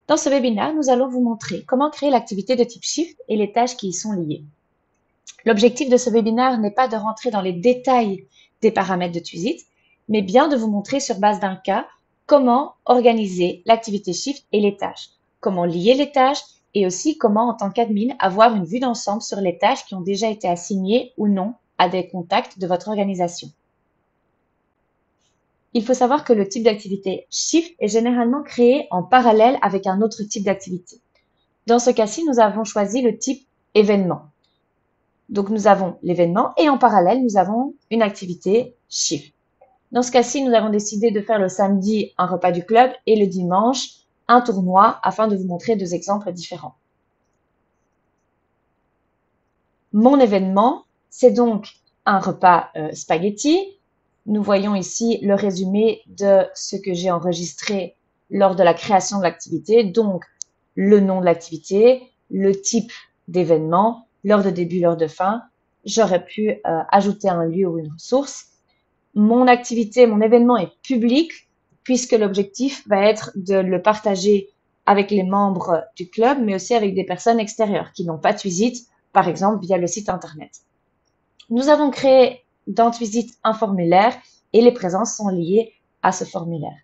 Dans ce webinaire, nous allons vous montrer comment créer l'activité de type Shift et les tâches qui y sont liées. L'objectif de ce webinaire n'est pas de rentrer dans les détails des paramètres de TWiZit, mais bien de vous montrer sur base d'un cas comment organiser l'activité Shift et les tâches, comment lier les tâches et aussi comment, en tant qu'admin, avoir une vue d'ensemble sur les tâches qui ont déjà été assignées ou non à des contacts de votre organisation. Il faut savoir que le type d'activité Shift est généralement créé en parallèle avec un autre type d'activité. Dans ce cas-ci, nous avons choisi le type événement. Donc, nous avons l'événement et en parallèle, nous avons une activité Shift. Dans ce cas-ci, nous avons décidé de faire le samedi un repas du club et le dimanche un tournoi afin de vous montrer deux exemples différents. Mon événement, c'est donc un repas spaghetti. Nous voyons ici le résumé de ce que j'ai enregistré lors de la création de l'activité, donc le nom de l'activité, le type d'événement, l'heure de début, l'heure de fin. J'aurais pu ajouter un lieu ou une ressource. Mon activité, mon événement est public puisque l'objectif va être de le partager avec les membres du club, mais aussi avec des personnes extérieures qui n'ont pas TWiZit, par exemple via le site internet. Nous avons créé dans TWiZit un formulaire et les présences sont liées à ce formulaire.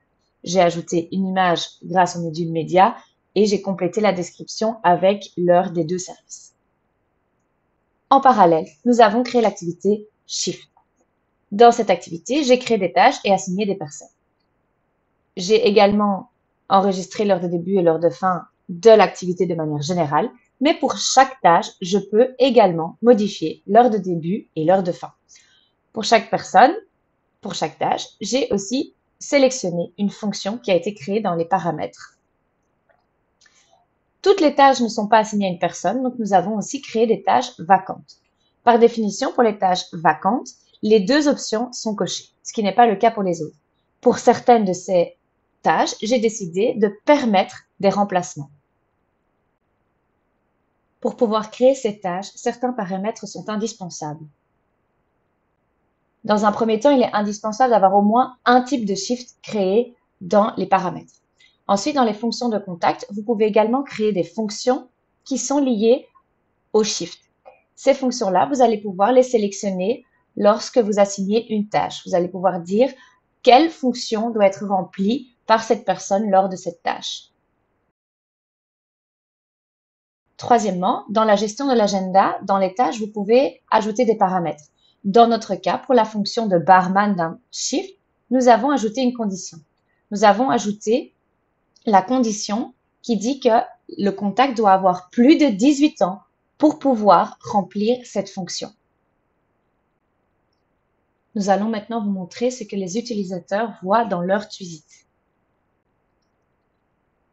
J'ai ajouté une image grâce au module média et j'ai complété la description avec l'heure des deux services. En parallèle, nous avons créé l'activité Shift. Dans cette activité, j'ai créé des tâches et assigné des personnes. J'ai également enregistré l'heure de début et l'heure de fin de l'activité de manière générale, mais pour chaque tâche, je peux également modifier l'heure de début et l'heure de fin. Pour chaque personne, pour chaque tâche, j'ai aussi sélectionné une fonction qui a été créée dans les paramètres. Toutes les tâches ne sont pas assignées à une personne, donc nous avons aussi créé des tâches vacantes. Par définition, pour les tâches vacantes, les deux options sont cochées, ce qui n'est pas le cas pour les autres. Pour certaines de ces tâches, j'ai décidé de permettre des remplacements. Pour pouvoir créer ces tâches, certains paramètres sont indispensables. Dans un premier temps, il est indispensable d'avoir au moins un type de Shift créé dans les paramètres. Ensuite, dans les fonctions de contact, vous pouvez également créer des fonctions qui sont liées au Shift. Ces fonctions-là, vous allez pouvoir les sélectionner lorsque vous assignez une tâche. Vous allez pouvoir dire quelle fonction doit être remplie par cette personne lors de cette tâche. Troisièmement, dans la gestion de l'agenda, dans les tâches, vous pouvez ajouter des paramètres. Dans notre cas, pour la fonction de barman d'un Shift, nous avons ajouté une condition. Nous avons ajouté la condition qui dit que le contact doit avoir plus de 18 ans pour pouvoir remplir cette fonction. Nous allons maintenant vous montrer ce que les utilisateurs voient dans leur TWiZit.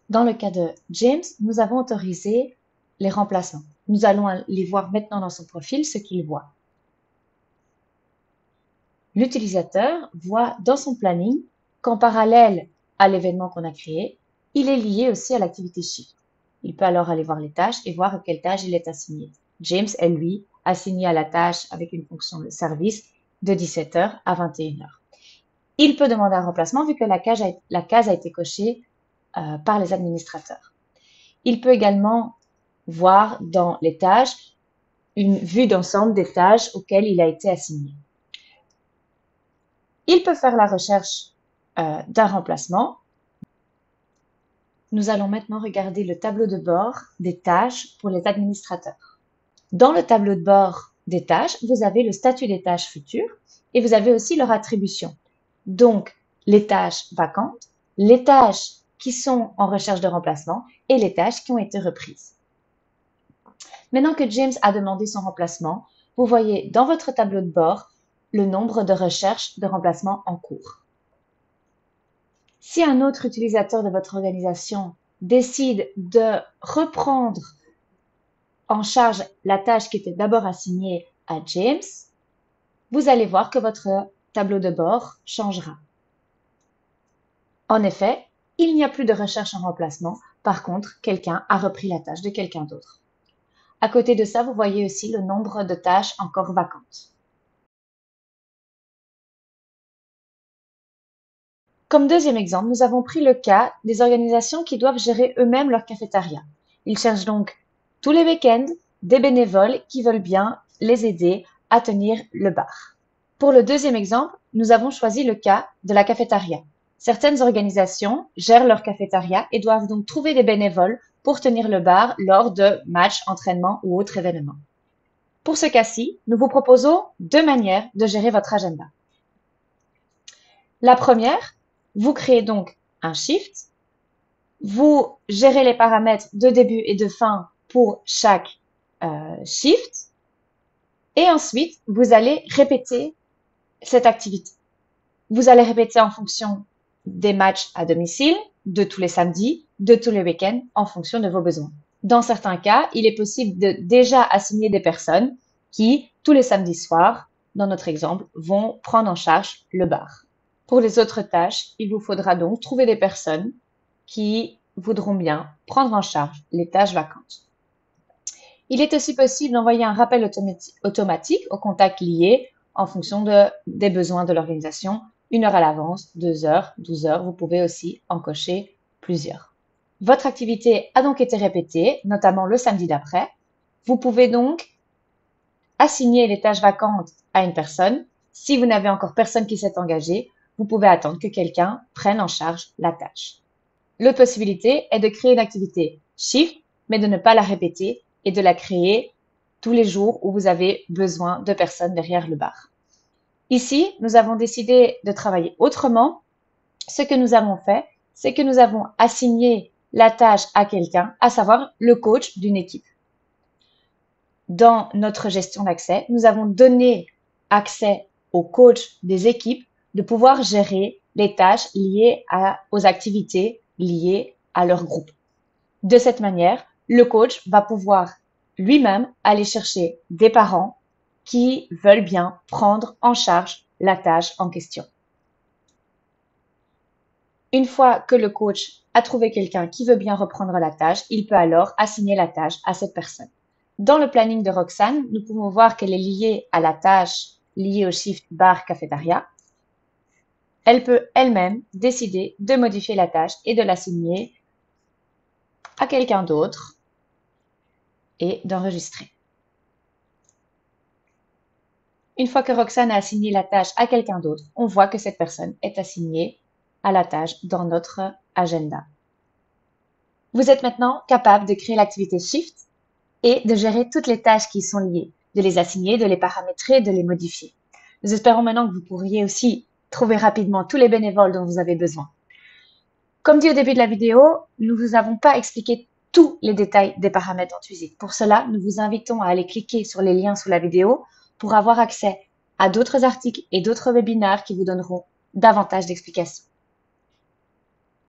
Dans le cas de James, nous avons autorisé les remplacements. Nous allons les voir maintenant dans son profil ce qu'il voit. L'utilisateur voit dans son planning qu'en parallèle à l'événement qu'on a créé, il est lié aussi à l'activité Shift. Il peut alors aller voir les tâches et voir à quelle tâche il est assigné. James est, lui, assigné à la tâche avec une fonction de service de 17h à 21h. Il peut demander un remplacement vu que la case a été cochée par les administrateurs. Il peut également voir dans les tâches une vue d'ensemble des tâches auxquelles il a été assigné. Il peut faire la recherche d'un remplacement. Nous allons maintenant regarder le tableau de bord des tâches pour les administrateurs. Dans le tableau de bord des tâches, vous avez le statut des tâches futures et vous avez aussi leur attribution. Donc, les tâches vacantes, les tâches qui sont en recherche de remplacement et les tâches qui ont été reprises. Maintenant que James a demandé son remplacement, vous voyez dans votre tableau de bord le nombre de recherches de remplacement en cours. Si un autre utilisateur de votre organisation décide de reprendre en charge la tâche qui était d'abord assignée à James, vous allez voir que votre tableau de bord changera. En effet, il n'y a plus de recherche en remplacement. Par contre, quelqu'un a repris la tâche de quelqu'un d'autre. À côté de ça, vous voyez aussi le nombre de tâches encore vacantes. Comme deuxième exemple, nous avons pris le cas des organisations qui doivent gérer eux-mêmes leur cafétéria. Ils cherchent donc tous les week-ends des bénévoles qui veulent bien les aider à tenir le bar. Pour le deuxième exemple, nous avons choisi le cas de la cafétéria. Certaines organisations gèrent leur cafétéria et doivent donc trouver des bénévoles pour tenir le bar lors de matchs, entraînements ou autres événements. Pour ce cas-ci, nous vous proposons deux manières de gérer votre agenda. La première, vous créez donc un shift, vous gérez les paramètres de début et de fin pour chaque shift, et ensuite, vous allez répéter cette activité. Vous allez répéter en fonction des matchs à domicile, de tous les samedis, de tous les week-ends, en fonction de vos besoins. Dans certains cas, il est possible de déjà assigner des personnes qui, tous les samedis soirs, dans notre exemple, vont prendre en charge le bar. Pour les autres tâches, il vous faudra donc trouver des personnes qui voudront bien prendre en charge les tâches vacantes. Il est aussi possible d'envoyer un rappel automatique aux contacts liés en fonction des besoins de l'organisation, 1 heure à l'avance, 2 heures, 12 heures, vous pouvez aussi en cocher plusieurs. Votre activité a donc été répétée, notamment le samedi d'après. Vous pouvez donc assigner les tâches vacantes à une personne. Si vous n'avez encore personne qui s'est engagé, vous pouvez attendre que quelqu'un prenne en charge la tâche. L'autre possibilité est de créer une activité shift, mais de ne pas la répéter et de la créer tous les jours où vous avez besoin de personnes derrière le bar. Ici, nous avons décidé de travailler autrement. Ce que nous avons fait, c'est que nous avons assigné la tâche à quelqu'un, à savoir le coach d'une équipe. Dans notre gestion d'accès, nous avons donné accès au coach des équipes de pouvoir gérer les tâches liées aux activités liées à leur groupe. De cette manière, le coach va pouvoir lui-même aller chercher des parents qui veulent bien prendre en charge la tâche en question. Une fois que le coach a trouvé quelqu'un qui veut bien reprendre la tâche, il peut alors assigner la tâche à cette personne. Dans le planning de Roxane, nous pouvons voir qu'elle est liée à la tâche liée au shift bar cafétéria. Elle peut elle-même décider de modifier la tâche et de l'assigner à quelqu'un d'autre et d'enregistrer. Une fois que Roxane a assigné la tâche à quelqu'un d'autre, on voit que cette personne est assignée à la tâche dans notre agenda. Vous êtes maintenant capable de créer l'activité Shift et de gérer toutes les tâches qui y sont liées, de les assigner, de les paramétrer, de les modifier. Nous espérons maintenant que vous pourriez aussi trouver rapidement tous les bénévoles dont vous avez besoin. Comme dit au début de la vidéo, nous ne vous avons pas expliqué tous les détails des paramètres d'Intuisite. Pour cela, nous vous invitons à aller cliquer sur les liens sous la vidéo pour avoir accès à d'autres articles et d'autres webinaires qui vous donneront davantage d'explications.